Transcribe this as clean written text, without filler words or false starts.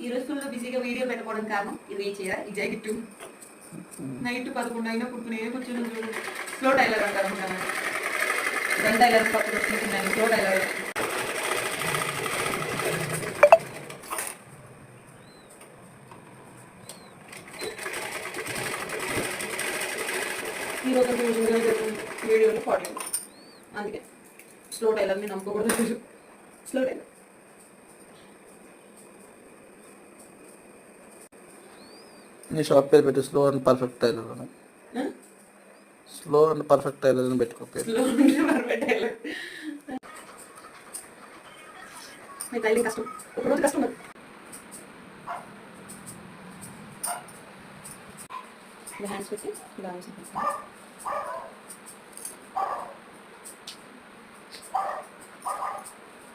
ఈ రోజు ఫుల్ బిజీగా వీడియో పెట్టుకోవడం కారణం ఇది చేయరా ఈ జాకెట్ నైట్ 11 అయినా కుట్టుకునే కూర్చొని చూడు. స్లో టైలర్ అంటారు అనుకుంటాను. గన్ టైలర్ పక్కన తీసుకున్నాను. స్లో టైలర్ ఈరోజు వీడియోలో 40 అందుకే స్లో టైలర్ని నమ్ముకోకూడదు. స్లో టైలర్ నీ షాప్ పేరు పెట్టు స్లో అండ్ పర్ఫెక్ట్ టైలర్ అని. స్లో అండ్ పర్ఫెక్ట్ టైలర్ అని పెట్టుకో పేరు. Slow and perfect tailor. మీ టైలింగ్ కష్టం, ఒకరోజు కష్టం అది. హ్యాండ్స్ పెట్టి ఇలా